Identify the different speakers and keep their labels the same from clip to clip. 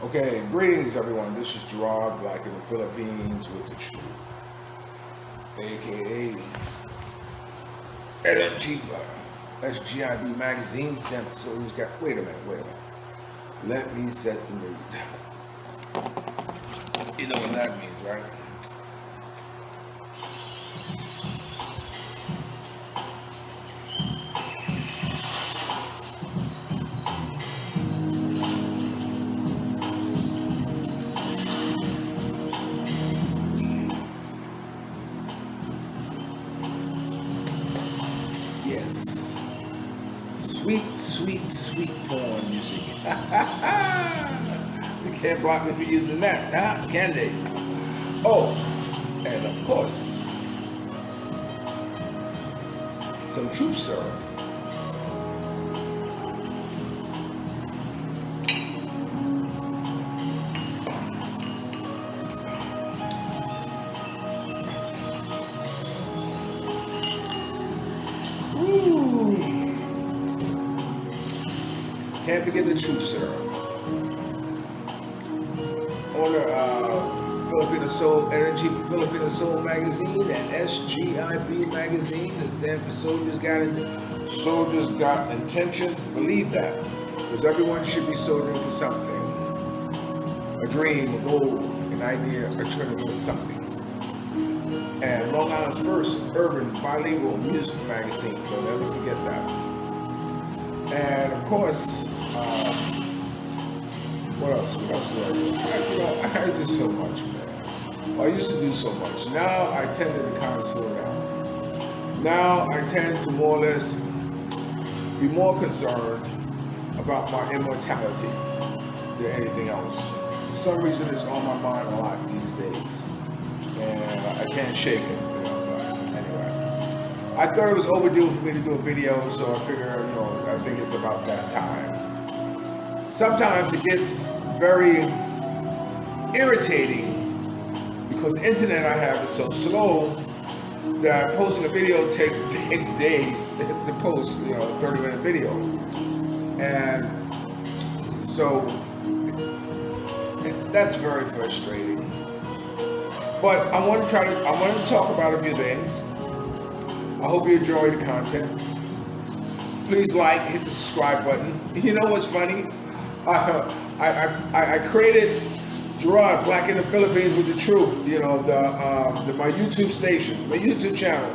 Speaker 1: Okay, greetings everyone. This is Gerard, Black in the Philippines with the truth, aka Editor Chief. That's GIB Magazine sample. So he's got. Wait a minute. Let me set the mood. You know what that means, right? Yes. Sweet porn music. You can't block me for using that, huh? Can they? Oh, and of course, some troop syrup. Ooh. Can't forget the troop syrup. Owner Filipino Soul Energy from Filipino Soul Magazine and SGIB Magazine that stands for Soldiers Got Intentions. Believe that. Because everyone should be soldiering for something. A dream, a goal, an idea, a training for something. And Long Island's first urban bilingual music magazine. Don't ever forget that. And of course, what else do I do? I do so much, man. Well, I used to do so much. Now I tend to kind of slow down. Now I tend to more or less be more concerned about my immortality than anything else. For some reason, it's on my mind a lot these days, and I can't shake it. But anyway, I thought it was overdue for me to do a video, so I figure, I think it's about that time. Sometimes it gets very irritating because the internet I have is so slow that posting a video takes days to post, 30-minute video. And so that's very frustrating. But I want to talk about a few things. I hope you enjoy the content. Please hit the subscribe button. You know what's funny? I created Gerard, Black in the Philippines with the Truth, my YouTube station, my YouTube channel,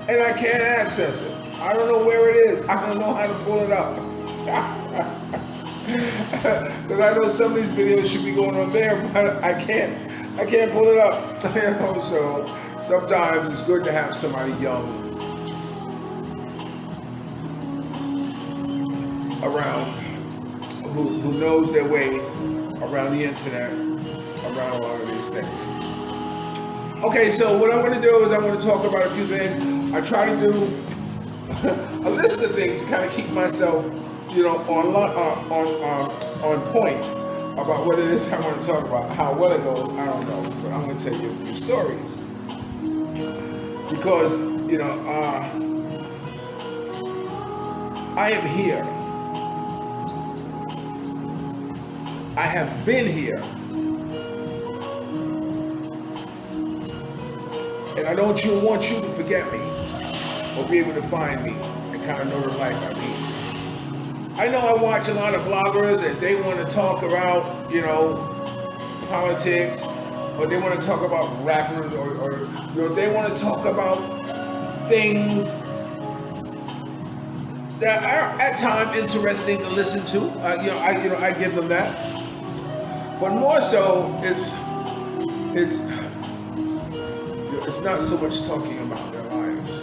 Speaker 1: and I can't access it. I don't know where it is. I don't know how to pull it up. Because I know some of these videos should be going on there, but I can't pull it up. So sometimes it's good to have somebody young around who knows their way around the internet, around a lot of these things. Okay, so what I'm going to do is I'm going to talk about a few things. I try to do a list of things to kind of keep myself, on point about what it is I want to talk about. How well it goes, I don't know, but I'm going to tell you a few stories because I am here. I have been here. And I don't want you to forget me or be able to find me and kind of know the life I lead. I know I watch a lot of bloggers and they want to talk about, politics, or they want to talk about rappers, or they want to talk about things that are at times interesting to listen to. I give them that. But more so, it's not so much talking about their lives,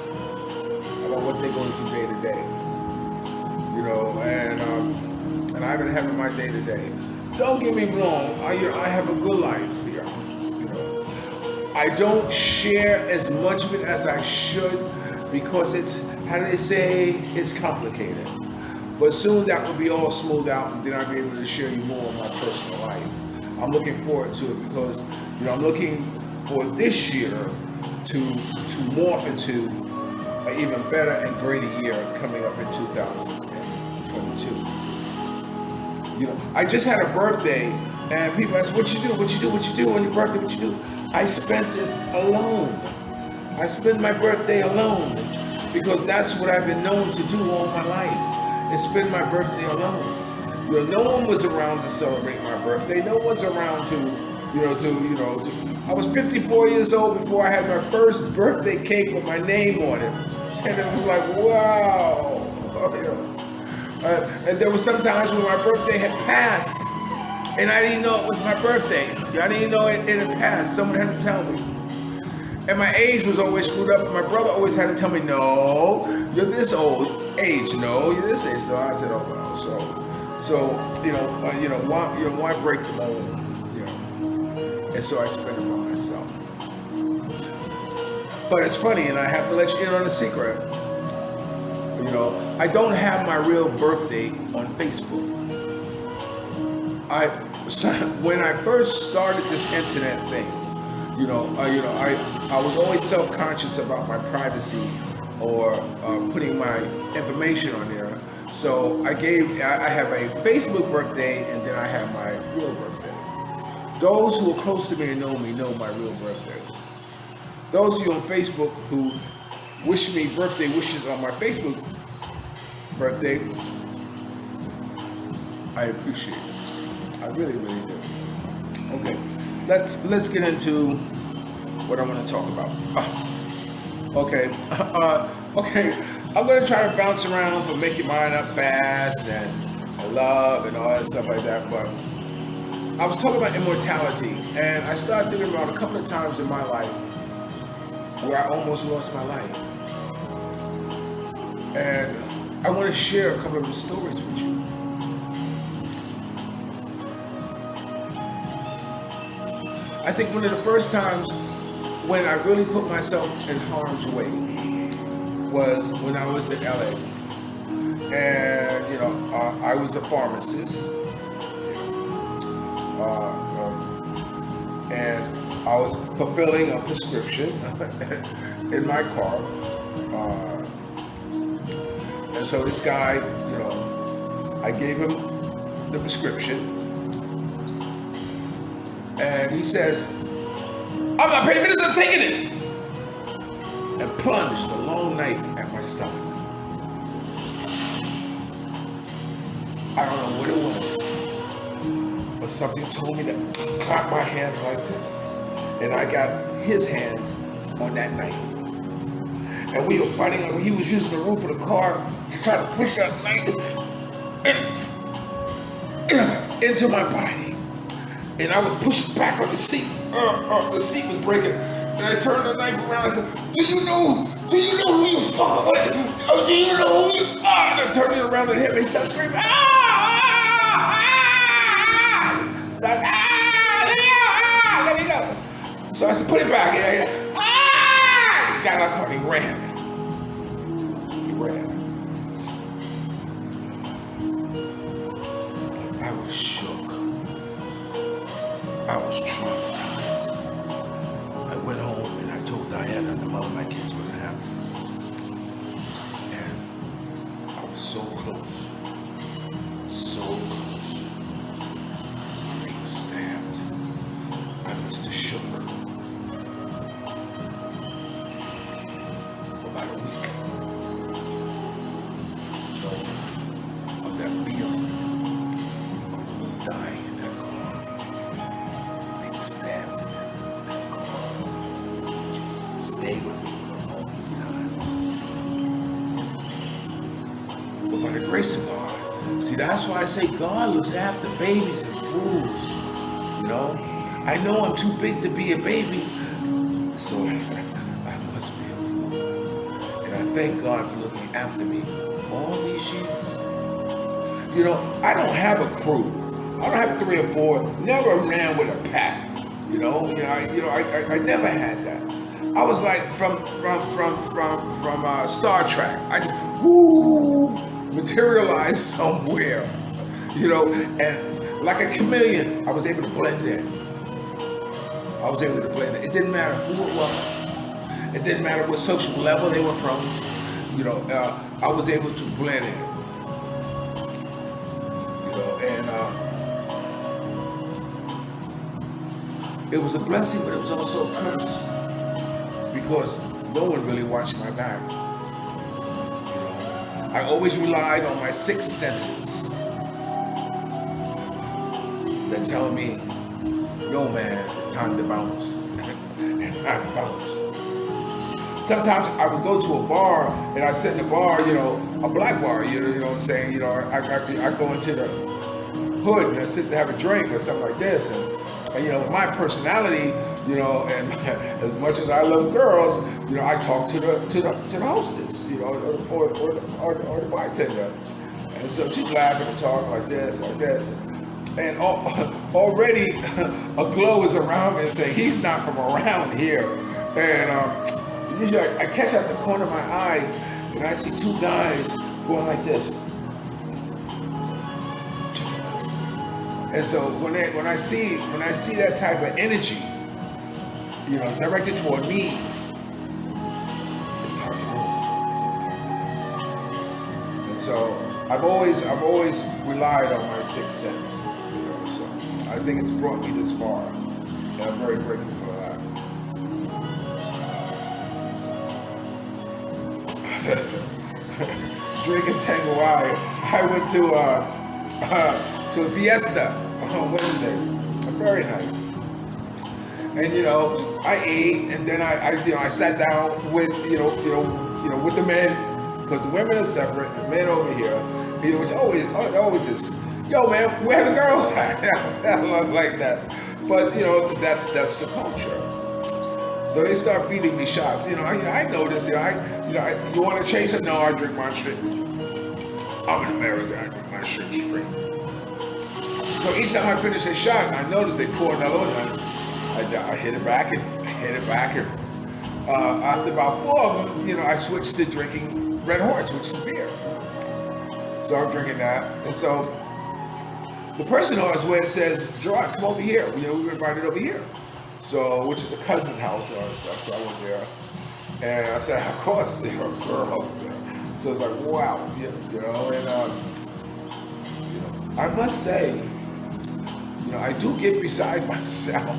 Speaker 1: about what they're going through day to day, and I've been having my day to day. Don't get me wrong, I have a good life here. I don't share as much of it as I should because it's, how do they say, it's complicated. But soon that will be all smoothed out, and then I'll be able to share you more of my personal life. I'm looking forward to it because, I'm looking for this year to morph into an even better and greater year coming up in 2022. I just had a birthday And people ask, what you do on your birthday, what you do? I spent it alone. I spend my birthday alone because that's what I've been known to do all my life, is spend my birthday alone. No one was around to celebrate my birthday. No one's around to I was 54 years old before I had my first birthday cake with my name on it. And it was like, wow. And there were some times when my birthday had passed and I didn't know it was my birthday. I didn't know it had passed. Someone had to tell me. And my age was always screwed up. My brother always had to tell me, no, you're this old age. No, you're this age. So I said, oh, well. Why break the mold? And so I spend it on myself. But it's funny, and I have to let you in on a secret. I don't have my real birthday on Facebook. When I first started this internet thing, I was always self-conscious about my privacy or putting my information on there. So I have a Facebook birthday, and then I have my real birthday. Those who are close to me and know me know my real birthday. Those of you on Facebook who wish me birthday wishes on my Facebook birthday, I appreciate it. I really, really do. Okay, let's get into what I want to talk about. Okay. I'm going to try to bounce around from Make Your Mind Up Fast and love and all that stuff like that, but I was talking about immortality, and I started thinking about a couple of times in my life where I almost lost my life. And I want to share a couple of those stories with you. I think one of the first times when I really put myself in harm's way was when I was in LA. And, I was a pharmacist. And I was fulfilling a prescription in my car. And so this guy, I gave him the prescription. And he says, I'm not paying for this, I'm taking it. And plunged a long knife at my stomach. I don't know what it was, but something told me to clap my hands like this. And I got his hands on that knife. And we were fighting, he was using the roof of the car to try to push that knife into my body. And I was pushed back on the seat. The seat was breaking. And I turned the knife around and said, do you know who you fucking with? Oh, do you know who you are? And I turned it around and hit me. He started screaming, let me go. So I said, put it back. He got out of the car and he ran. I was shook. I was traumatized. I went home and I told Diana and the mother of my kids what had happened. And I was so close to being stabbed. I was just shook for about a week. Of that feeling of dying in that car. Stabbed to death in that car. Stayed with me for the longest time. But by the grace of God, see, that's why I say God looks after babies and fools. I know I'm too big to be a baby, so I must be a fool. And I thank God for looking after me all these years. I don't have a crew. I don't have 3 or 4. Never ran with a pack. I never had that. I was like from Star Trek. I just materialized somewhere, and like a chameleon, I was able to blend in. It didn't matter who it was. It didn't matter what social level they were from. I was able to blend in. it was a blessing, but it was also a curse because no one really watched my back. I always relied on my sixth senses that tell me, yo man, it's time to bounce. And I bounced. Sometimes I would go to a bar and I sit in the bar, a black bar, you know what I'm saying? I go into the hood and I sit to have a drink or something like this. And my personality, and as much as I love girls, I talk to the hostess, or the bartender. And so she's laughing and talking like this. And already a glow is around me and say, he's not from around here. And usually I catch out the corner of my eye and I see two guys going like this. And so when I see that type of energy, directed toward me, it's time to go. And so I've always relied on my sixth sense. So I think it's brought me this far, and I'm very grateful for that. Drinking Tanguay. I went to a fiesta on Wednesday. Very nice. And I ate, and then I sat down with with the men, because the women are separate, the men over here, which always is, yo man, where the girls at? Like that. But that's the culture. So they start feeding me shots. I noticed. You want to chase it? No, I drink my shit. I'm an American. I drink my shit straight. So each time I finish a shot, I notice they pour another one. I hit it back and after about 4 of them, I switched to drinking Red Horse, which is beer. So I'm drinking that, and so the person I was with says, "Gerard, come over here. We were invited over here." So, which is a cousin's house, so I went there, and I said, "Of course there are girls there." So it's like, wow, and I must say, I do get beside myself.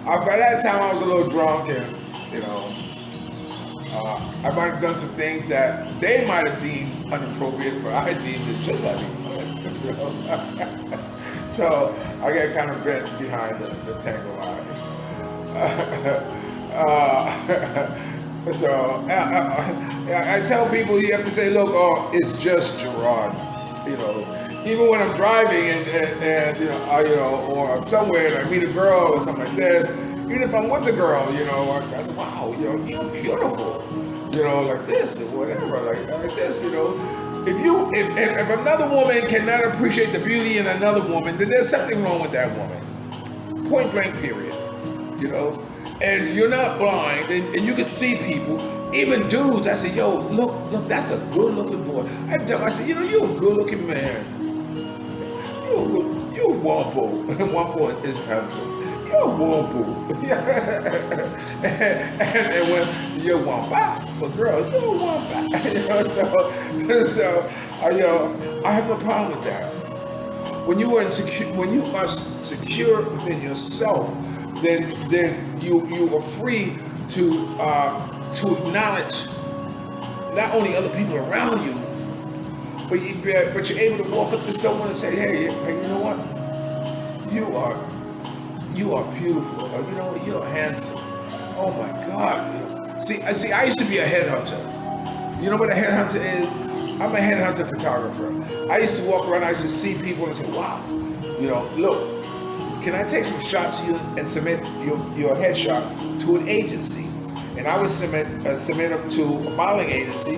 Speaker 1: By that time I was a little drunk, and I might have done some things that they might have deemed inappropriate, but I deemed it just having fun. So I get kind of bent behind the tango line. So I tell people, you have to say, look, it's just Gerard. Even when I'm driving and or I'm somewhere and I meet a girl or something like this, even if I'm with a girl, I say, wow, you're beautiful, like this or whatever, like this, If another woman cannot appreciate the beauty in another woman, then there's something wrong with that woman. Point blank, period. And you're not blind, and you can see people, even dudes. I say, yo, look, that's a good looking boy. I said, you're a good looking man. You're a wampo. Wampo is handsome. You're a wampo. and when you're wampa, for girls, you're a wampa. So I have no problem with that. When you are secure within yourself, then you are free to acknowledge not only other people around you, but you're able to walk up to someone and say, hey, you know what? You are beautiful. Or, you're handsome. Oh my God. See, I used to be a headhunter. You know what a headhunter is? I'm a headhunter photographer. I used to walk around, I used to see people and say, wow, look, can I take some shots of you and submit your headshot to an agency? And I would submit them to a modeling agency.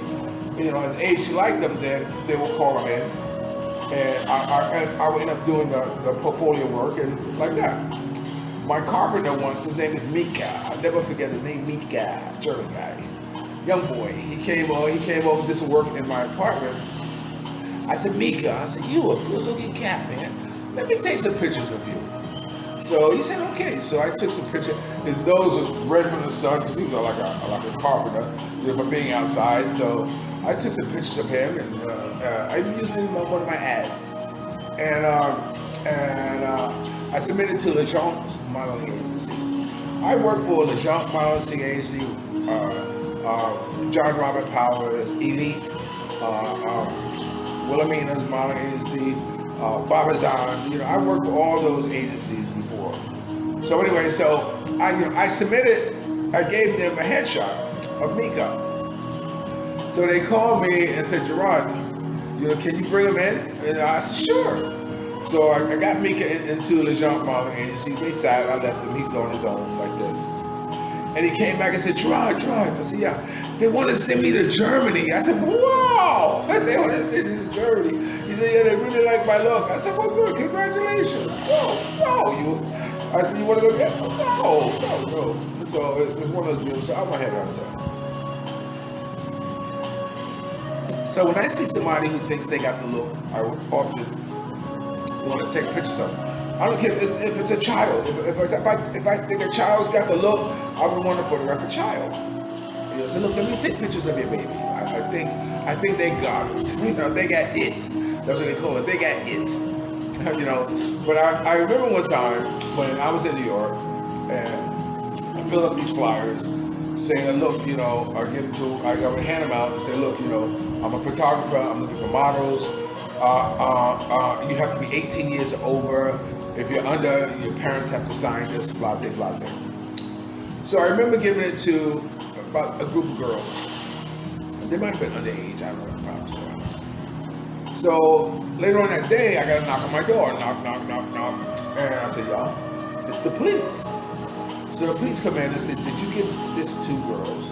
Speaker 1: And the agency liked them, then they will call them in. And I would end up doing the portfolio work and like that. My carpenter once, his name is Mika. I'll never forget the name, Mika, German guy. Young boy. He came over, did some work in my apartment. I said, Mika, you a good looking cat, man. Let me take some pictures of you. So he said, okay. So I took some pictures. His nose was red from the sun because he was like a carpenter, from being outside. So I took some pictures of him, and I used him in one of my ads. And I submitted to Legent's modeling agency. I worked for Legent modeling agency, John Robert Powers, Elite, Wilhelmina's modeling agency, Barbizon. You know, I worked for all those agencies before. So anyway, I submitted. I gave them a headshot of Mika. So they called me and said, Gerard, you know, can you bring him in? And I said, sure. So I got Mika into the Legent modeling agency. They sat, I left him, he's on his own like this. And he came back and said, Gerard. I said, yeah, they want to send me to Germany. I said, wow, they want to send me to Germany. He said, yeah, they really like my look. I said, well, good, congratulations. I said, you want to go get him? No. So it's one of those deals, so I'm going to head on time. So when I see somebody who thinks they got the look, I often want to take pictures of them. I don't care if it's a child. If I think a child's got the look, I would want to photograph a child. You know, so look, let me take pictures of your baby. I think they got it. You know, they got it. That's what they call it. They got it. You know, but I remember one time when I was in New York and I filled up these flyers saying, look, you know, I would hand them out and say, look, you know, I'm a photographer, I'm looking for models. You have to be 18 years or over. If you're under, your parents have to sign this, blase, blase. So I remember giving it to about a group of girls. They might have been underage, I don't know, probably so. So later on that day, I got a knock on my door, knock. And I said, y'all, it's the police. So the police come in and said, did you give this to girls?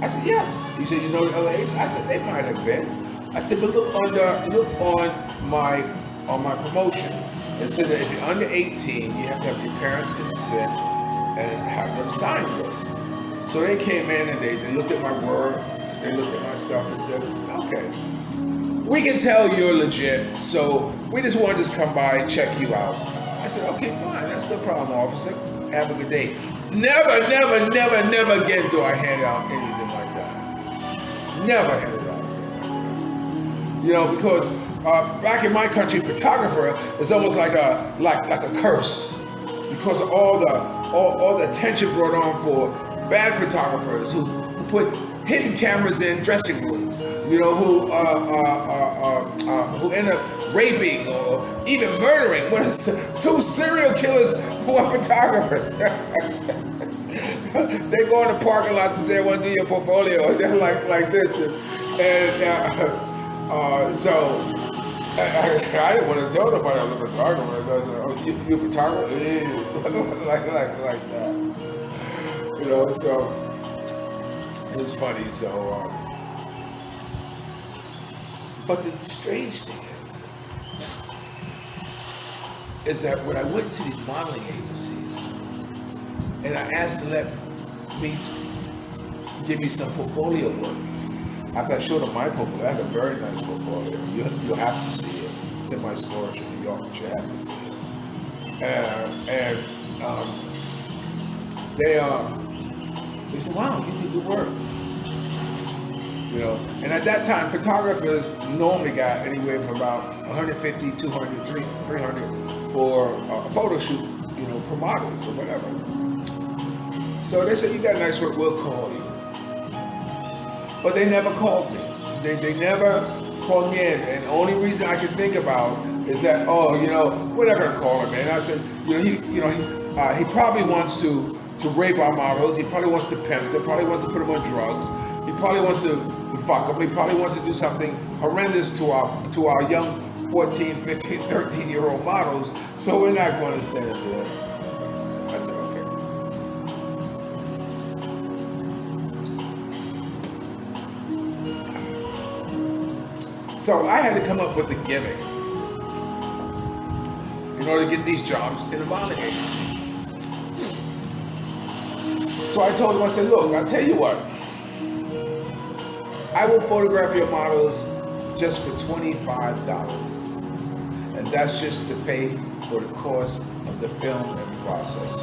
Speaker 1: I said, yes. He said, you know the other age? I said, they might have been. I said, but look on my promotion. It said that if you're under 18, you have to have your parents' consent and have them sign this. So they came in and they looked at my work, they looked at my stuff and said, okay, we can tell you're legit, so we just want to just come by and check you out. I said, okay, fine, that's no problem, officer. Have a good day. Never again do I hand out anything like that. Never hand it out. You know, because back in my country, photographer is almost like a curse because of all the attention brought on for bad photographers who put hidden cameras in dressing rooms. You know, who end up raping or even murdering. What is two serial killers who are photographers? They go in the parking lots and say, I want to do your portfolio. They're like this. So I didn't want to tell nobody I was a photographer. Oh, you a photographer? Yeah. like that. You know, so it was funny. So, but the strange thing is that when I went to these modeling agencies and I asked to let me give me some portfolio work, after I showed them my portfolio, I have a very nice portfolio. You'll have to see it. It's in my storage in New York, but you have to see it. And they said, wow, you do good work. You know, and at that time, photographers normally got anywhere from about 150, 200, 300 for a photo shoot, you know, for models or whatever. So they said, you got nice work, we'll call you. But they never called me. They never called me in. And the only reason I could think about is that, oh, you know, we're not gonna call him in. I said, he probably wants to rape our models. He probably wants to pimp them. Probably wants to put them on drugs. He probably wants to fuck them. He probably wants to do something horrendous to our young 14, 15, 13-year-old models. So we're not going to send it to them. I said, okay. So I had to come up with a gimmick in order to get these jobs in the modeling agency. So I told him, I said, look, I'll tell you what. I will photograph your models just for $25. And that's just to pay for the cost of the film and process.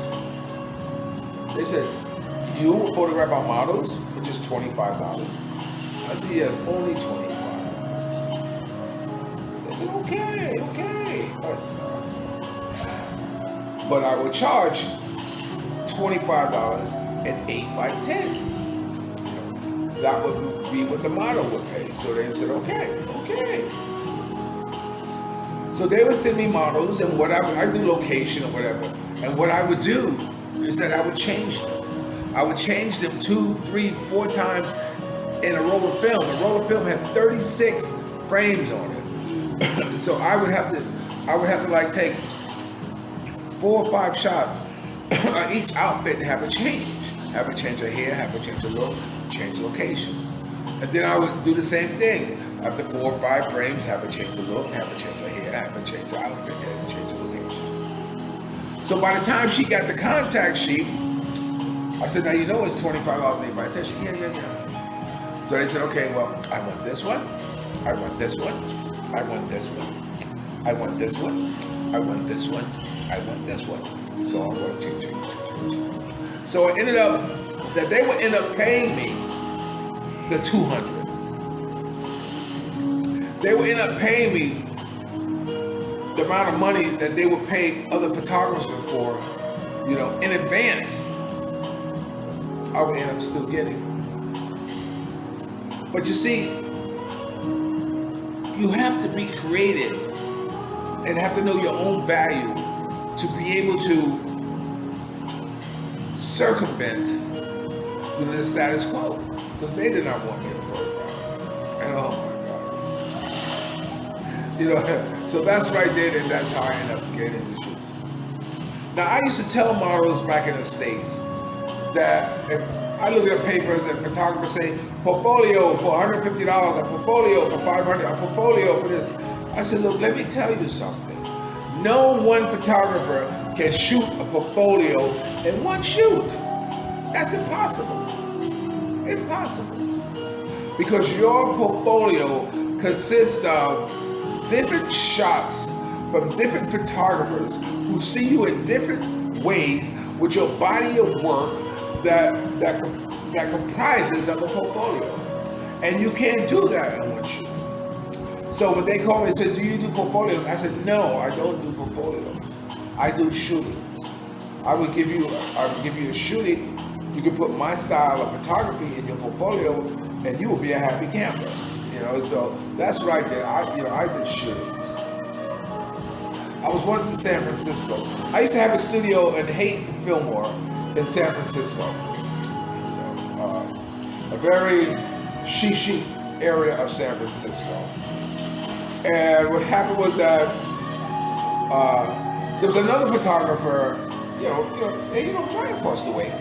Speaker 1: They said, you will photograph our models for just $25? I said, yes, only $25. They said, okay. but I would charge $25 an 8x10. That would be what the model would pay. So they said, okay. So they would send me models, and what I do location or whatever. And what I would do is that I would change them. I would change them 2, 3, 4 times in a roll of film. A roll of film had 36 frames on it. So I would have to like take 4 or 5 shots on each outfit and have a change. Have a change of hair, have a change of look, change locations. And then I would do the same thing. After 4 or 5 frames, have a change of look, have a change of hair, have a change of outfit, have a change of location. So by the time she got the contact sheet, I said, now you know it's $25 an 8x10. She said, yeah. So they said, okay, well, I want this one, I want this one, I want this one, I want this one, I want this one, I want this one. So I'm going to change. So it ended up that they would end up paying me the $200. They would end up paying me the amount of money that they would pay other photographers for, in advance. I would end up still getting. But you see, you have to be creative and have to know your own value to be able to circumvent the status quo, because they did not want me to photograph. And oh my God. So that's what I did, and that's how I ended up getting the shoots. Now I used to tell models back in the States that if I look at the papers and photographers say portfolio for $150, a portfolio for $500, a portfolio for this. I said, look, let me tell you something. No one photographer can shoot a portfolio in one shoot. That's impossible. Impossible. Because your portfolio consists of different shots from different photographers who see you in different ways with your body of work that comprises of a portfolio. And you can't do that in one shoot. So when they called me and said, do you do portfolios? I said, no, I don't do portfolios. I do shootings. I would give you a shooting. You can put my style of photography in your portfolio and you will be a happy camper. So that's what I did. I did shootings. I was once in San Francisco. I used to have a studio in Haight Fillmore in San Francisco. A very chic area of San Francisco. And what happened was that there was another photographer, right across the way,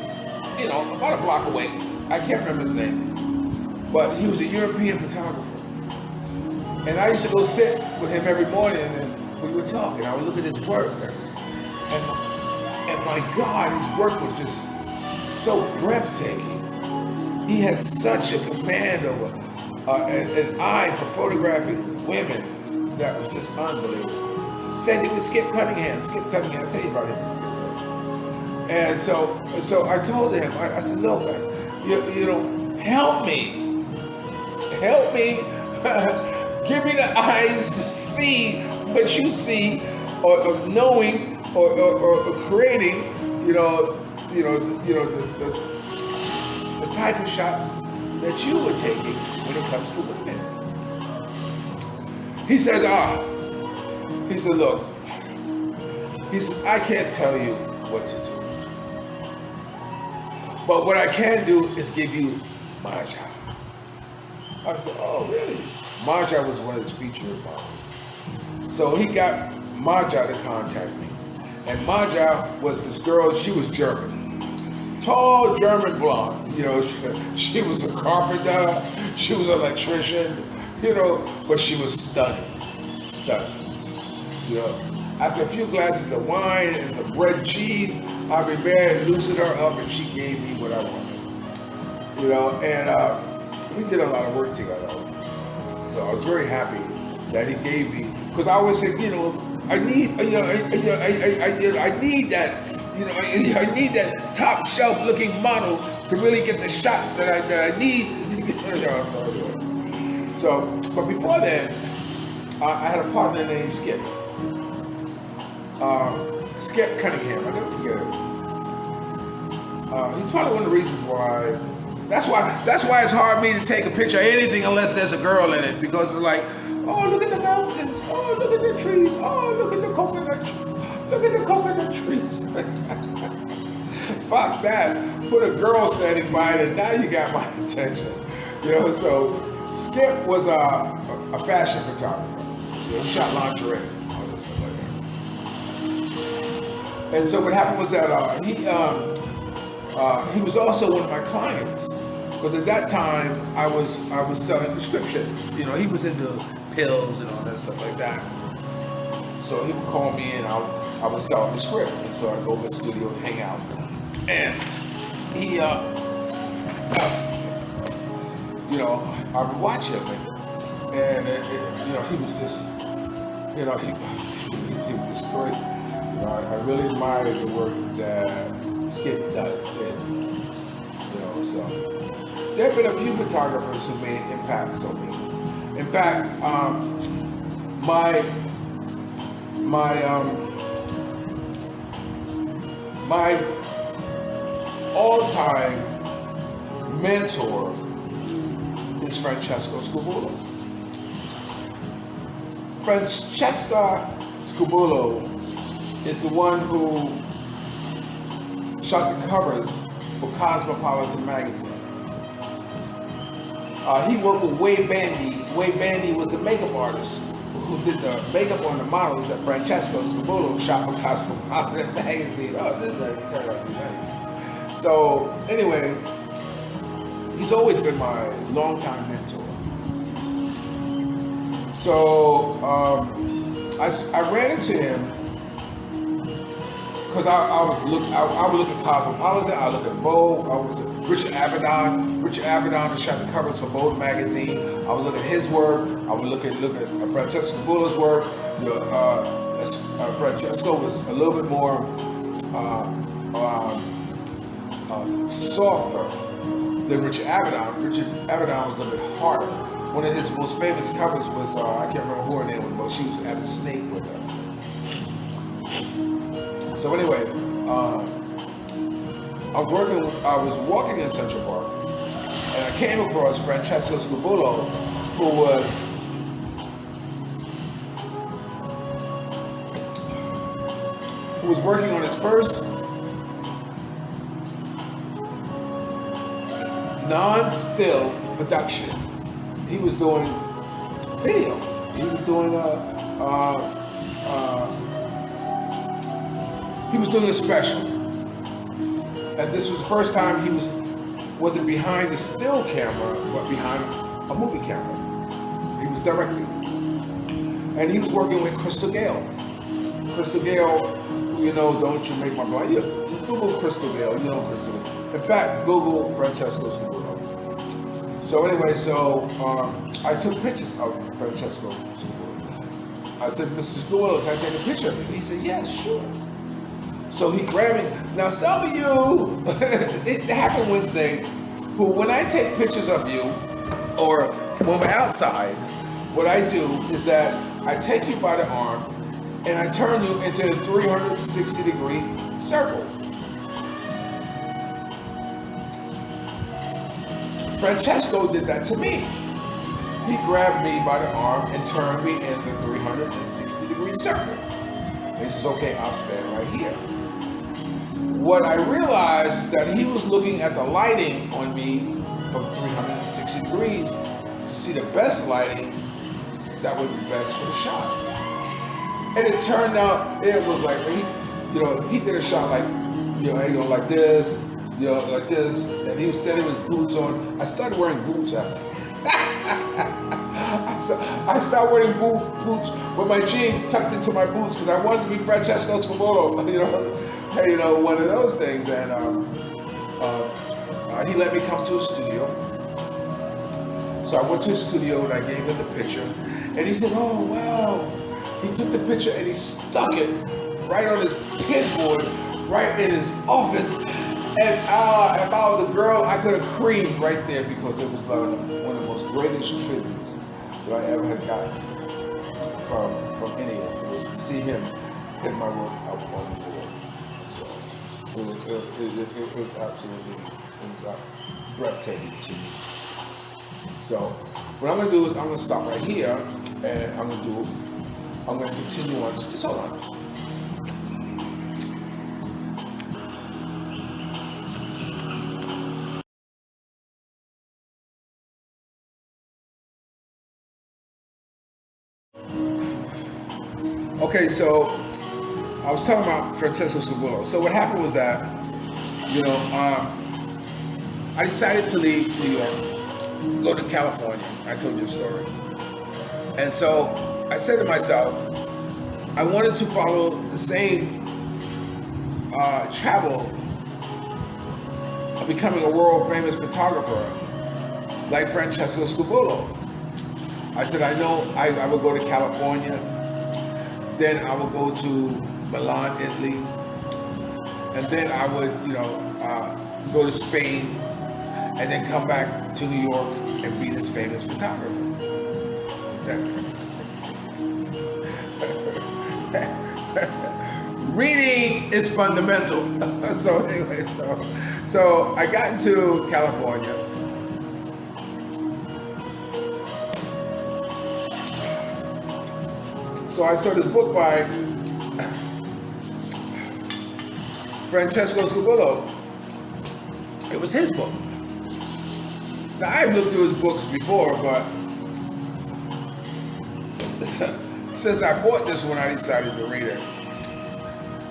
Speaker 1: about a block away. I can't remember his name, but he was a European photographer. And I used to go sit with him every morning, and we would talk, and I would look at his work, and my God, his work was just so breathtaking. He had such a command over an eye for photographing women that was just unbelievable. Same thing with Skip Cunningham. I'll tell you about him. And so I told him, I said, look, help me, give me the eyes to see what you see, or knowing, or creating, the type of shots that you were taking when it comes to women. He says, look, I can't tell you what to do. But what I can do is give you Maja. I said, oh, really? Maja was one of his featured models. So he got Maja to contact me. And Maja was this girl, she was German. Tall German blonde. She was a carpenter, she was an electrician, but she was stunning. After a few glasses of wine and some bread and cheese, I prepared, loosened her up, and she gave me what I wanted. And we did a lot of work together. So I was very happy that he gave me, because I always say, I need that top shelf looking model to really get the shots that I need. I'm sorry. So, but before then, I had a partner named Skip. Skip Cunningham. I never forget it. He's probably one of the reasons why. That's why it's hard for me to take a picture of anything unless there's a girl in it, because it's like, oh, look at the mountains, oh, look at the trees, oh, look at the coconut trees. Fuck that. Put a girl standing by it, and now you got my attention. So Skip was a fashion photographer. He shot lingerie, all this stuff like that. And so what happened was that he was also one of my clients, because at that time I was selling prescriptions. He was into pills and all that stuff like that. So he would call me and I would sell him the script. And so I'd go to the studio and hang out. And he, I would watch him, and he was just, he was just great. I really admired the work that Skip did. So there have been a few photographers who made impacts on me. In fact, my all-time mentor is Francesco Scobulo. Francesca Scobulo is the one who shot the covers for Cosmopolitan magazine. He worked with Wade Bandy. Wade Bandy was the makeup artist who did the makeup on the models that Francesco Scobulo shot for Cosmopolitan magazine. Oh, this turned out to be nice. So anyway, he's always been my longtime mentor. So I ran into him because I would look at Cosmopolitan, I would look at Vogue, I would look at Richard Avedon. Richard Avedon has shot the covers for Vogue magazine. I would look at his work. I would look at Francesco Scobulo's work. Francesco was a little bit more softer than Richard Avedon. Richard Avedon was a little bit harder. One of his most famous covers was, I can't remember who her name was, but she was at a snake with her. So anyway, I was walking in Central Park, and I came across Francesco Scobulo, who was working on his first non-still production. He was doing video. He was doing a special. And this was the first time he wasn't behind the still camera, but behind a movie camera. He was directing. And he was working with Crystal Gale. Crystal Gale, Don't You Make My Blood. Yeah, just Google Crystal Gale, Crystal. In fact, Google Francesco Scobulo. So anyway, I took pictures of Francesco Scobulo. I said, Mr. Scobulo, can I take a picture of you? He said, yeah, sure. So he grabbed me. Now some of you, it happened Wednesday, when I take pictures of you, or when we're outside, what I do is that I take you by the arm and I turn you into a 360-degree circle. Francesco did that to me. He grabbed me by the arm and turned me into a 360-degree circle. And he says, okay, I'll stand right here. What I realized is that he was looking at the lighting on me from 360 degrees to see the best lighting that would be best for the shot. And it turned out, it was like, he did a shot like, like this, like this, and he was standing with boots on. I started wearing boots after. I started wearing boots with my jeans tucked into my boots because I wanted to be Francesco Scobulo, one of those things. And he let me come to a studio. So I went to his studio and I gave him the picture. And he said, oh, wow. He took the picture and he stuck it right on his pinboard, right in his office. And if I was a girl, I could have creamed right there because it was like one of the most greatest tributes that I ever had gotten from anyone. It was to see him hit my work up on the wall. It was absolutely breathtaking to me. So what I'm gonna do is I'm gonna stop right here, and I'm gonna continue on. Just hold on. Okay, so I was talking about Francesco Scabullo. So what happened was that, I decided to leave New York, go to California. I told you a story. And so I said to myself, I wanted to follow the same travel of becoming a world famous photographer like Francesco Scabullo. I said, I know I would go to California, then I would go to Milan, Italy, and then I would, go to Spain, and then come back to New York and be this famous photographer. Reading is fundamental. So anyway, so I got into California. So I saw this book by Francesco Scabullo. It was his book. Now I've looked through his books before, but since I bought this one, I decided to read it.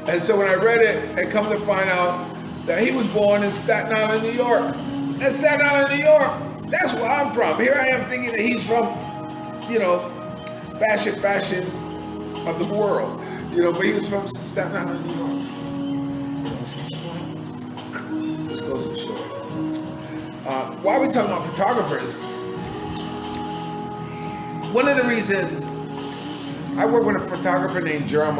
Speaker 1: And so when I read it, I come to find out that he was born in Staten Island, New York. And Staten Island, New York, that's where I'm from. Here I am thinking that he's from, fashion of the world. But he was from Staten Island, New York. This goes to show. Why are we talking about photographers? One of the reasons I work with a photographer named Gerard.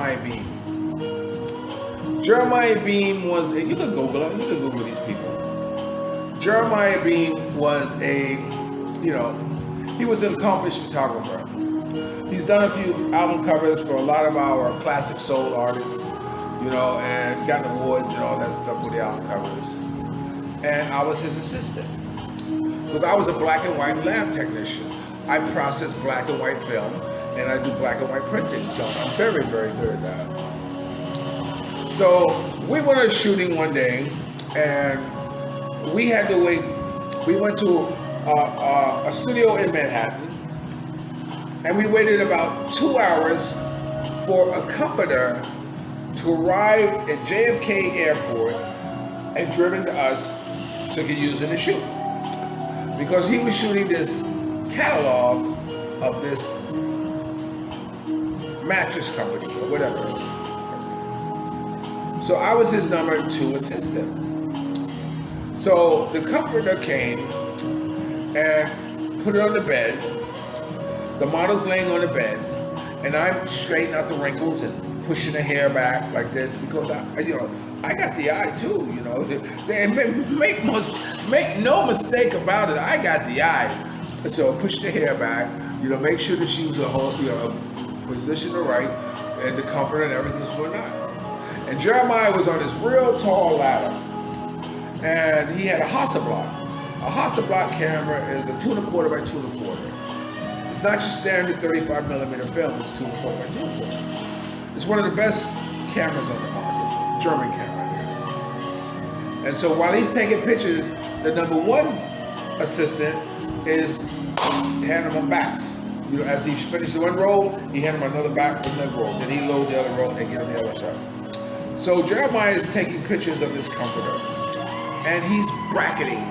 Speaker 1: Jeremiah Beam was you can Google it, you can Google these people. Jeremiah Beam was he was an accomplished photographer. He's done a few album covers for a lot of our classic soul artists, and gotten awards and all that stuff with the album covers. And I was his assistant. Because I was a black and white lab technician. I process black and white film, and I do black and white printing. So I'm very, very good at that. So we went on a shooting one day, and we had to wait. We went to a studio in Manhattan, and we waited about 2 hours for a comforter to arrive at JFK Airport and driven to us so he could use it in the shoot. Because he was shooting this catalog of this mattress company or whatever. So I was his number 2 assistant. So the comforter came and put it on the bed. The model's laying on the bed, and I'm straightening out the wrinkles and pushing the hair back like this because I got the eye too. Make no mistake about it. I got the eye. And so push the hair back. Make sure the shoes are positioned right, and the comfort and everything's going on. And Jeremiah was on this real tall ladder, and he had a Hasselblad. A Hasselblad camera is a 2¼ by 2¼ It's not your standard 35mm film, it's 2¼ by 2¼ It's one of the best cameras on the market, German camera. And so while he's taking pictures, the number 1 assistant is handing him backs. As he finished the one roll, he handed him another back with another roll. Then he load the other roll and get him the other shot. So Jeremiah is taking pictures of this comforter, and he's bracketing.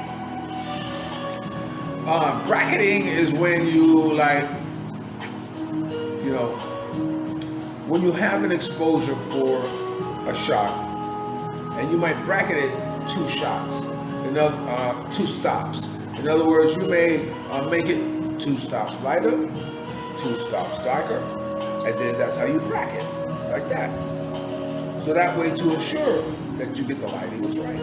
Speaker 1: Bracketing is when when you have an exposure for a shot, and you might bracket it 2 shots, 2 stops. In other words, you may make it 2 stops lighter, 2 stops darker, and then that's how you bracket, like that. So that way to ensure that you get the lighting was right.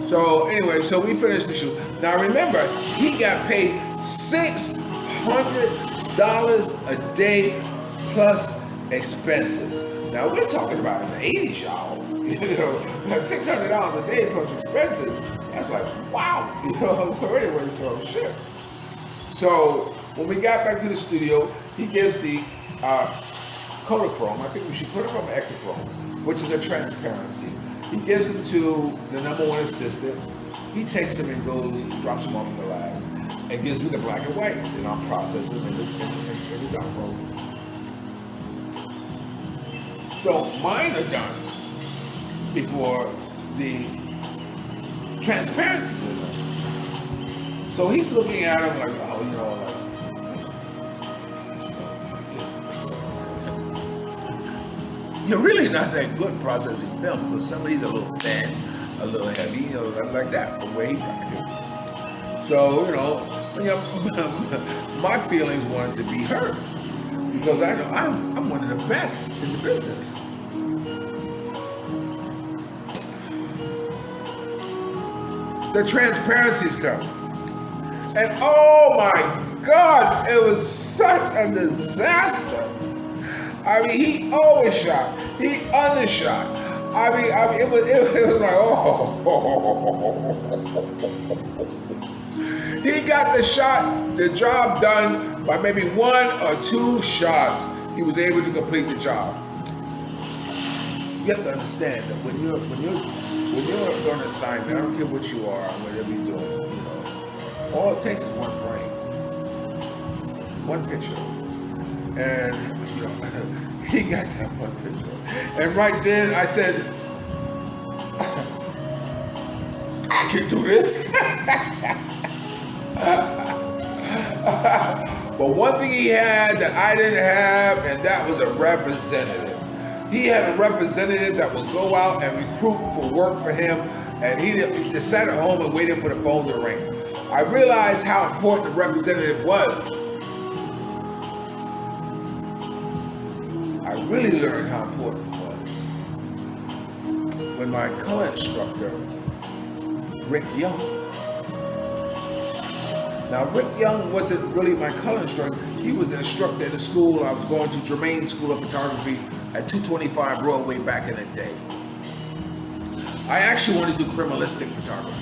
Speaker 1: So anyway, so we finished the shoot. Now remember, he got paid $600 a day plus expenses. Now we're talking about in the 80s, y'all. $600 a day plus expenses. That's like, wow. So anyway, so shit. So when we got back to the studio, he gives the Kodachrome. I think we should put it from Ektachrome, which is a transparency. He gives them to the number one assistant. He takes them and goes, drops them off in the lab, and gives me the black and whites, and I'll process them in the download. So mine are done before the transparencies are done. So he's looking at them like, oh, you're really not that good processing film because some of these are a little thin, a little heavy, like that from where he practiced. So, my feelings wanted to be hurt because I know I'm one of the best in the business. The transparencies come. And oh my God, it was such a disaster. I mean, he overshot, he undershot. I mean, it was like, oh. He got the job done by maybe 1 or 2 shots. He was able to complete the job. You have to understand that when you're on an assignment, I don't care what you are, whatever you're doing, all it takes is one frame, one picture, and he got that one picture. And right then I said, I can do this. But one thing he had that I didn't have, and that was a representative. He had a representative that would go out and recruit for work for him, and he just sat at home and waited for the phone to ring. I realized how important the representative was. I really learned how important it was when my color instructor, Rick Young. Now, Rick Young wasn't really my color instructor. He was the instructor at the school. I was going to Germain School of Photography at 225 Broadway back in the day. I actually wanted to do criminalistic photography.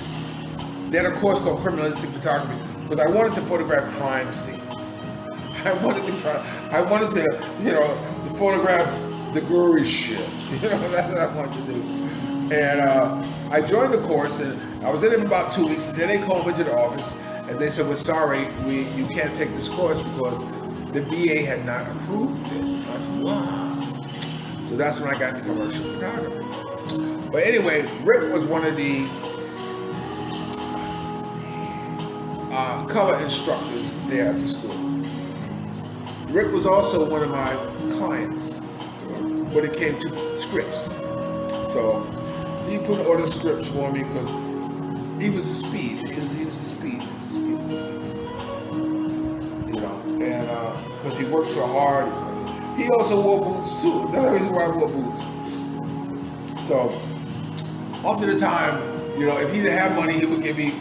Speaker 1: They had a course called criminalistic photography because I wanted to photograph crime scenes. I wanted to photograph the gory shit. That's what I wanted to do. And I joined the course, and I was in it for about 2 weeks, and then they called me to the office, and they said, "We're sorry, you can't take this course because the VA had not approved it." I said, "Wow." So that's when I got into commercial photography. But anyway, Rick was one of the color instructors there at the school. Rick was also one of my clients when it came to scripts. So he put all the scripts for me because he was the speed. He was the speed. And because he worked so hard. He also wore boots too. Another reason why I wore boots. So after the time, if he didn't have money, he would give me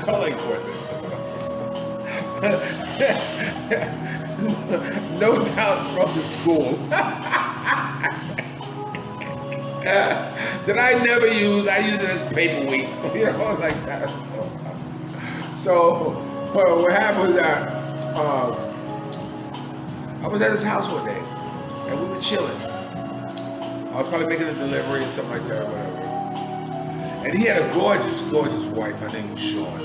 Speaker 1: color equipment. No doubt from the school. That I never use. I use it as paperweight. Like that. So what happened was that I was at his house one day, and we were chilling. I was probably making a delivery or something like that, or whatever. And he had a gorgeous, gorgeous wife. Her name was Sean.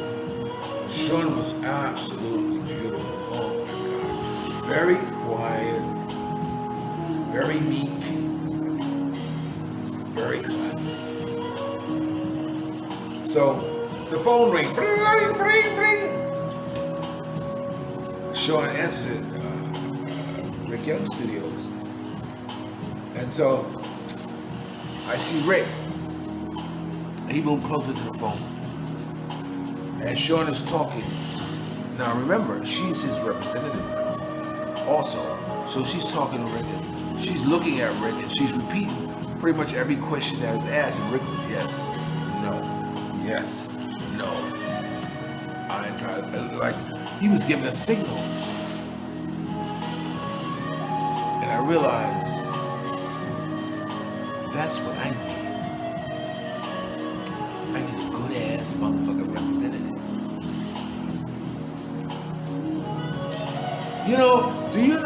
Speaker 1: Sean was absolutely beautiful. Oh my God. Very quiet, very meek, very classy. So the phone rang. Bling, bling, bling. Sean answered. Rick Young Studios. And so I see Rick. He moved closer to the phone. And Sean is talking. Now remember, she's his representative now. Also. So she's talking to Rick. And she's looking at Rick and she's repeating pretty much every question that is asked. And Rick was yes, no, yes, no. Like he was giving us signals. I realized that's what I need.
Speaker 2: best motherfucking representative.
Speaker 1: Do you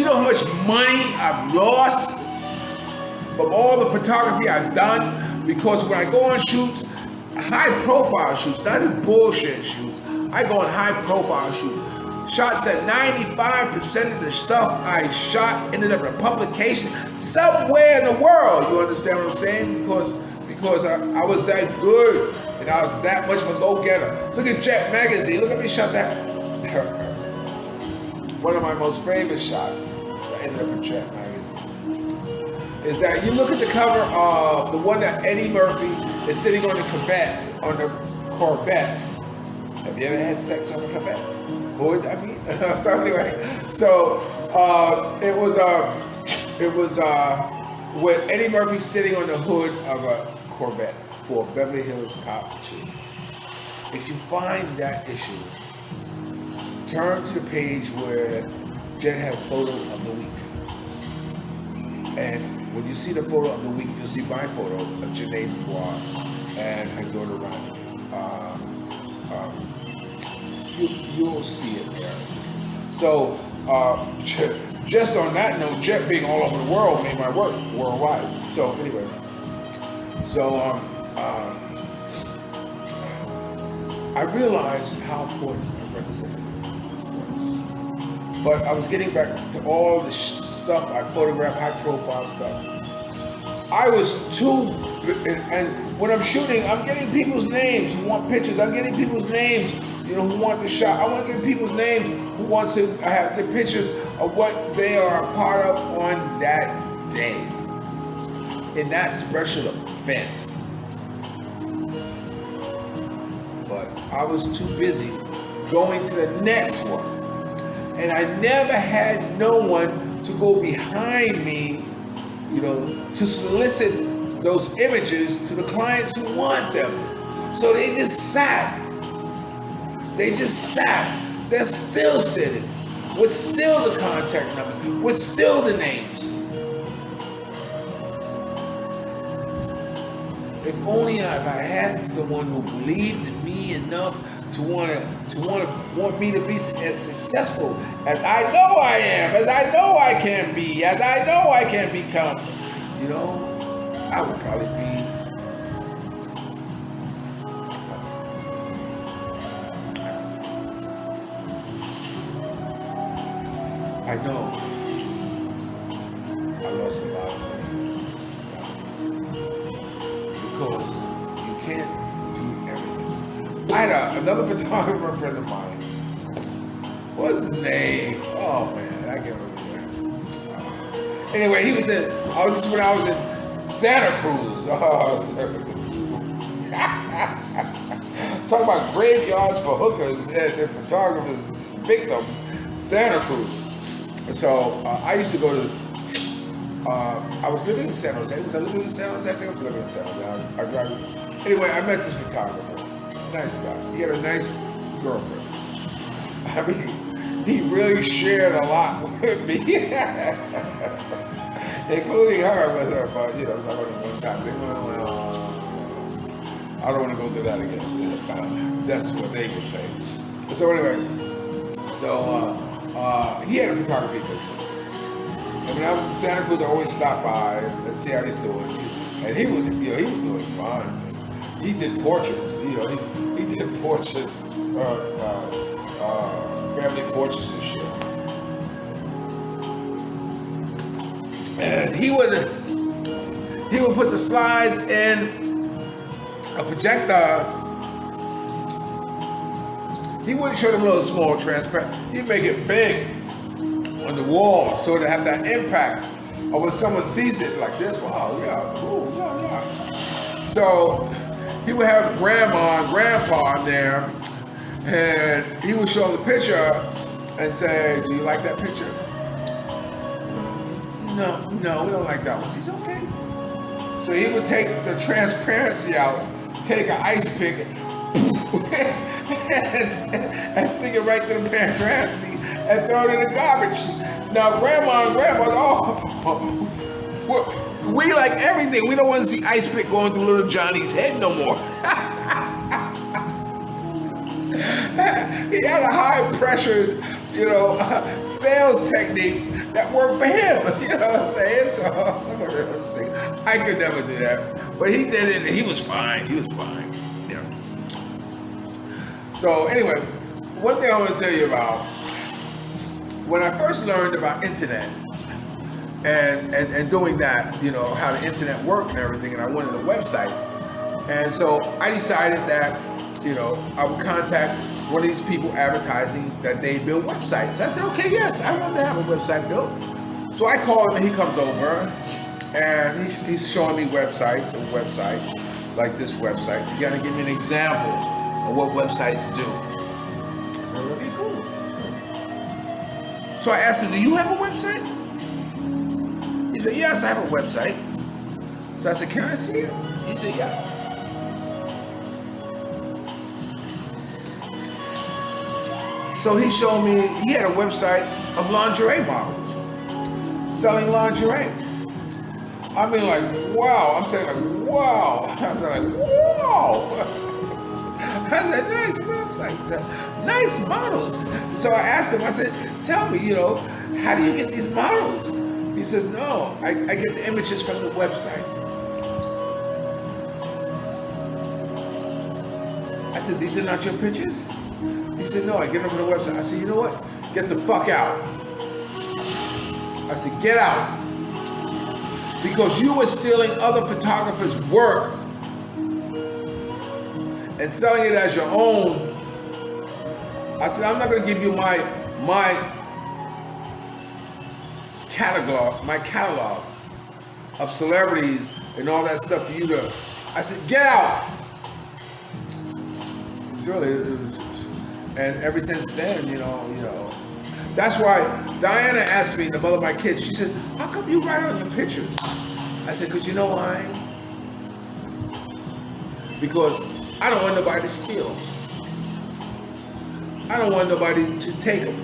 Speaker 1: know how much money I've lost from all the photography I've done? Because when I go on shoots, high profile shoots, not just bullshit shoots, I go on high profile shoots. Shots that 95% of the stuff I shot ended up in a publication somewhere in the world. You understand what I'm saying? Because I was that good and I was that much of a go-getter. Look at Jet Magazine. Look at me shots that. One of my most favorite shots that ended up in Jet Magazine is that you look at the cover of the one that Eddie Murphy is sitting on the Corvette. Have you ever had sex on a Corvette? Hood, I mean. So anyway, so it was with Eddie Murphy sitting on the hood of a Corvette for Beverly Hills Cop 2. If you find that issue, turn to the page where Jen had a photo of the week. And when you see the photo of the week, you'll see my photo of Janae Dubois and her daughter Ronnie. You'll see it there. So, just on that note, Jet being all over the world made my work worldwide. So anyway, I realized how important a representative was. But I was getting back to all the stuff I photographed, high profile stuff. I was too, and when I'm shooting, I'm getting people's names who want pictures. I'm getting people's names, who want the shot. I want to get people's name who wants to have the pictures of what they are a part of on that day, in that special event. But I was too busy going to the next one. And I never had no one to go behind me, to solicit those images to the clients who want them. So they just sat. They're still sitting with still the contact numbers, with still the names. If only if I had someone who believed in me enough to want me to be as successful as I know I am, as I know I can be, as I know I can become, I would probably be. I know I lost a lot of money because you can't do everything. I had another photographer friend of mine. What's his name? Oh man, I can't remember his name. Anyway, this is when I was in Santa Cruz. Talking about graveyards for hookers and photographers, victims, Santa Cruz. And so I used to go to, I was living in San Jose. Was I living in San Jose? I think I was living in San Jose. Anyway, I met this photographer. Nice guy. He had a nice girlfriend. I mean, he really shared a lot with me. Including her with her, but it's like only one time. I don't want to go through that again. That's what they would say. So anyway, he had a photography business. And when I was in Santa Cruz, I always stopped by and see how he's doing. And he was doing fine. He did portraits. He did portraits, family portraits and shit. And he would put the slides in a projector. He wouldn't show them little small transparent. He'd make it big on the wall so to have that impact. Or when someone sees it like this, wow, yeah, cool, yeah. So he would have grandma and grandpa in there, and he would show the picture and say, "Do you like that picture?" No, we don't like that one. He's okay. So he would take the transparency out, take an ice pick, and stick it right to the transparency and throw it in the garbage. Now grandma and grandma, We like everything. We don't want to see ice pick going through little Johnny's head no more. He had a high pressure, sales technique that worked for him. You know what I'm saying? So some of those things. I could never do that. But he did it and he was fine. Yeah. So anyway, one thing I want to tell you about, when I first learned about internet and doing that, how the internet worked and everything, and I wanted a website. And so I decided that, I would contact one of these people advertising that they build websites. So I said, okay, yes, I want to have a website built. So I call him and he comes over and he's showing me websites like this website to kind of give me an example of what websites do. I said, okay, cool. So I asked him, do you have a website? He said, yes, I have a website. So I said, can I see it? He said, yeah. So he showed me, he had a website of lingerie models, selling lingerie. I mean, like, wow. I'm saying, like, wow. I'm like, wow. That's a nice website. Nice models. So I asked him, I said, tell me, how do you get these models? He says, no, I get the images from the website. I said, these are not your pictures? He said, no, I get them from the website. I said, you know what? Get the fuck out. I said, get out. Because you were stealing other photographers' work and selling it as your own. I said, I'm not going to give you my catalog of celebrities and all that stuff for you to. I said, get out. Really, and ever since then, that's why Diana asked me, the mother of my kids, she said, how come you write on your pictures? I said, because you know why? Because I don't want nobody to steal. I don't want nobody to take them.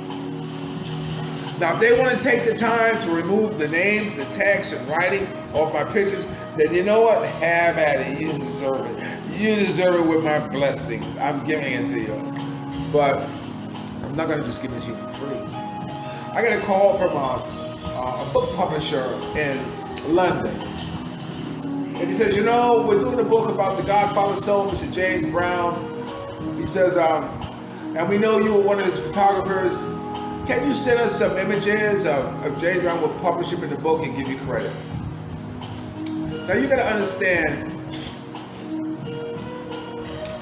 Speaker 1: Now, if they want to take the time to remove the names, the text, and writing off my pictures, then you know what? Have at it. You deserve it. You deserve it with my blessings. I'm giving it to you. But I'm not going to just give it to you for free. I got a call from a book publisher in London. And he says, we're doing a book about the Godfather's soul, Mr. James Brown. He says, and we know you were one of his photographers. Can you send us some images of James Brown? We'll publish him in the book and give you credit. Now you got to understand,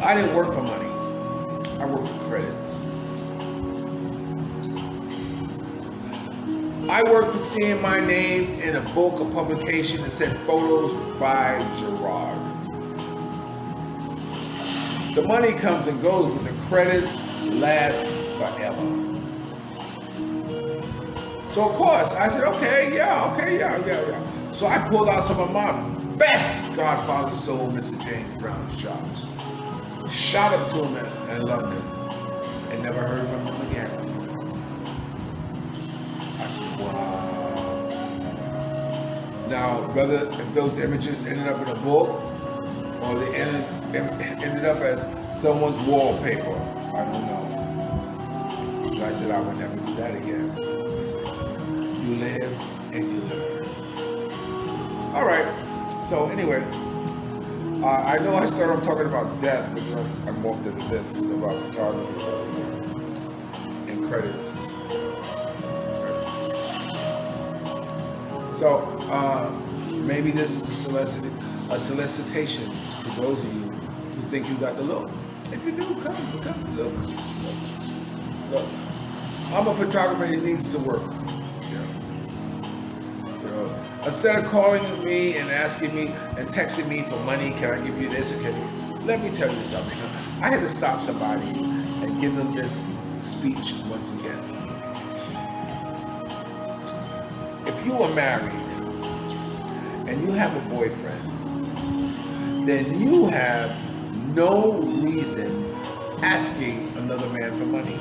Speaker 1: I didn't work for money. I worked for credits. I worked for seeing my name in a book, a publication that said photos by Gerard. The money comes and goes, but the credits last forever. So of course, I said, okay, yeah. So I pulled out some of my best Godfather Soul, Mr. James Brown shots. Shot up to him in London and never heard from him again. I said, wow. Now, whether if those images ended up in a book or they ended up as someone's wallpaper, I don't know. So I said, I would never do that again. You live and you learn. All right. So anyway, I know I started off talking about death, but I morphed into this about photography and credits. So maybe this is a solicitation to those of you who think you got the look. If you do, come, look. I'm a photographer who needs to work. Instead of calling me and asking me and texting me for money, can I give you this? Let me tell you something. I had to stop somebody and give them this speech once again. If you are married and you have a boyfriend, then you have no reason asking another man for money.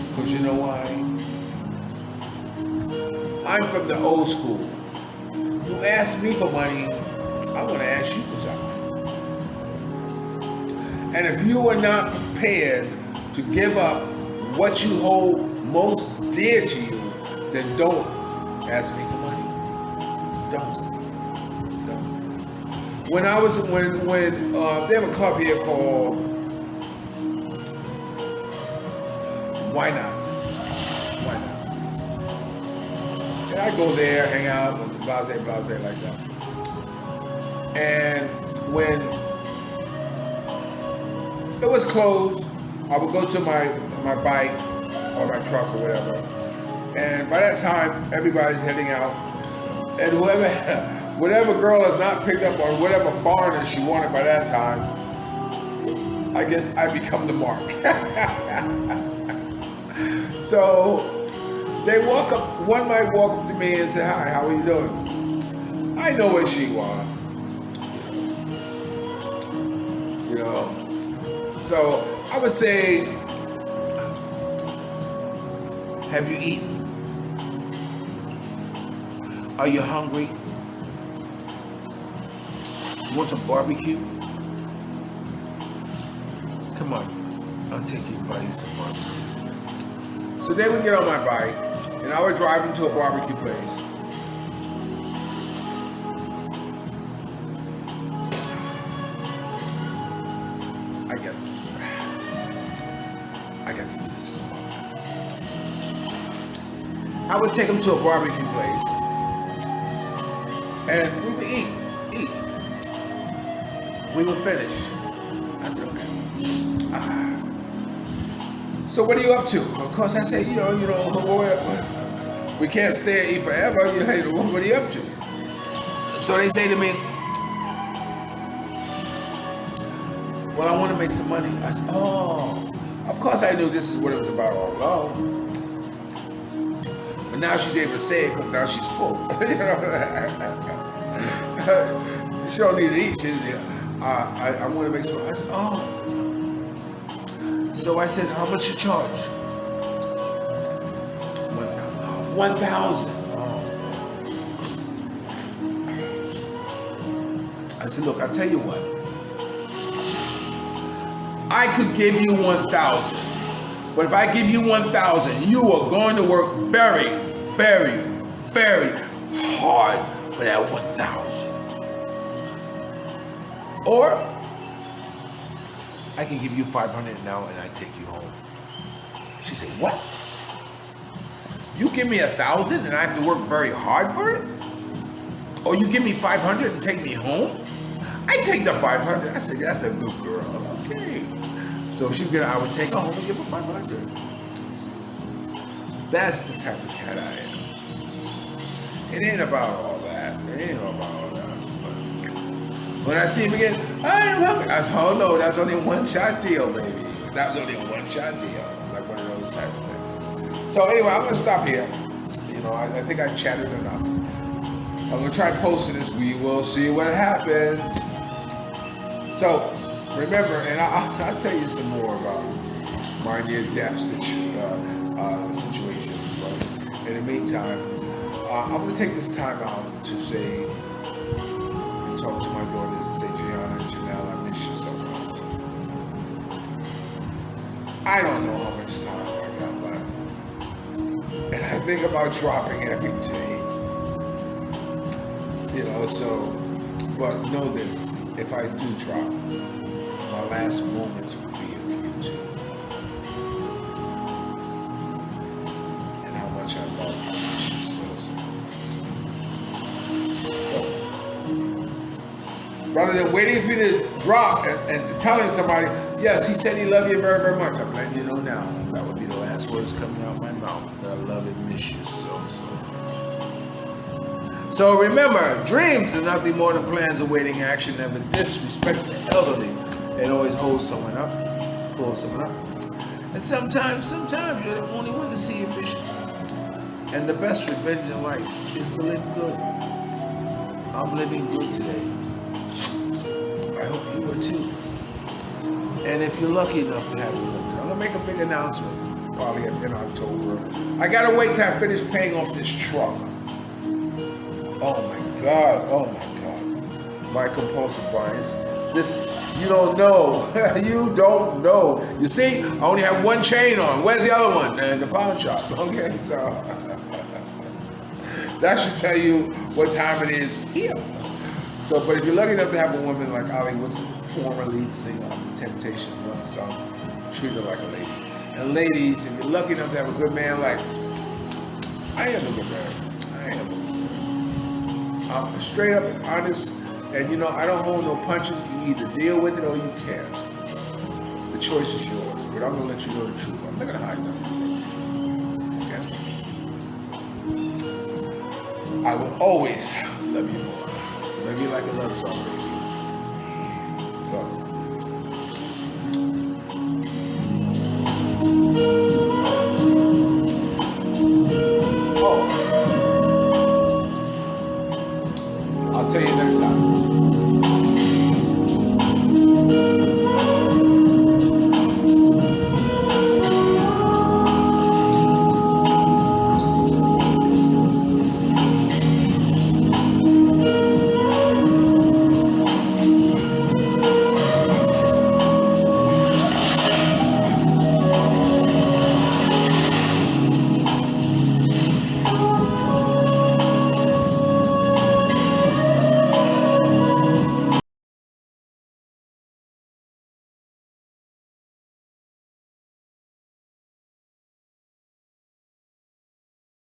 Speaker 1: Because you know why? I'm from the old school. You ask me for money, I'm going to ask you for something. And if you are not prepared to give up what you hold most dear to you, then don't ask me for money. Don't. When they have a club here called Why Not? Why Not? And I go there, hang out, blase like that. And when it was closed, I would go to my bike or my truck or whatever. And by that time, everybody's heading out. And whatever girl is not picked up or whatever foreigner she wanted by that time, I guess I become the mark. So they one might walk up to me and say, "Hi, how are you doing?" I know what she wants. You know. So I would say, have you eaten? Are you hungry? You want some barbecue? Come on, I'll take you and buy you some barbecue. So then we get on my bike, and I would drive into a barbecue place. I got to do this one. I would take them to a barbecue place, and we would eat. We would finish. I said, okay. So what are you up to? Of course, I said, we can't stay and eat forever. What are you up to? So they say to me, well, I want to make some money. I said, oh, of course I knew this is what it was about all along. But now she's able to say it because now she's full. She don't need to eat. I want to make some money. I said, oh. So I said, how much you charge? 1,000. Oh. I said, look, I'll tell you what. I could give you 1,000. But if I give you 1,000, you are going to work very, very, very hard for that 1,000. Or I can give you 500 now and I take you home. She said, what? You give me 1,000 and I have to work very hard for it? Or you give me 500 and take me home? I take the 500. I said, that's a good girl. Okay. So I would take her home and give her 500. That's the type of cat I am. It ain't about all that. It ain't about all that. When I see him again, I am hungry. I said, oh no, that's only a one-shot deal, baby. That was only a one-shot deal. Like one of those type of things. So anyway, I'm gonna stop here. I think I chatted enough. I'm gonna try posting this. We will see what happens. So remember, and I'll tell you some more about my near-death situations. But in the meantime, I'm gonna take this time out to say and talk to my daughters and say, Gianna and Janelle, I miss you so much. I don't know how much time I got left, and I think about dropping every day. But know this: if I do drop, my last moments will be with you too. And how much I love you, she's so. Rather than waiting for you to drop and telling somebody, yes, he said he loved you very, very much, I'm letting you know now. That would be the last words coming out of my mouth. That I love and miss you so much. So remember, dreams are nothing more than plans awaiting action. Never disrespect the elderly. It always holds someone up, pulls someone up. And sometimes you're the only one to see your vision. And the best revenge in life is to live good. I'm living good today. I hope you are too. And if you're lucky enough to have a look, I'm gonna make a big announcement probably in October. I gotta wait till I finish paying off this truck. Oh my God. Oh my God. My compulsive bias. This, you don't know. You don't know. You see, I only have one chain on. Where's the other one? In the pawn shop. Okay, so that should tell you what time it is here. So, but if you're lucky enough to have a woman like Ali, what's the former lead singer of The Temptation, one song, treat her like a lady. And ladies, if you're lucky enough to have a good man like, I am a good man. I am a good man. I'm straight up and honest, and you know, I don't hold no punches. You either deal with it or you can't. The choice is yours, but I'm gonna let you know the truth. I'm not gonna hide nothing. Okay? I will always love you more. Love you like a love song.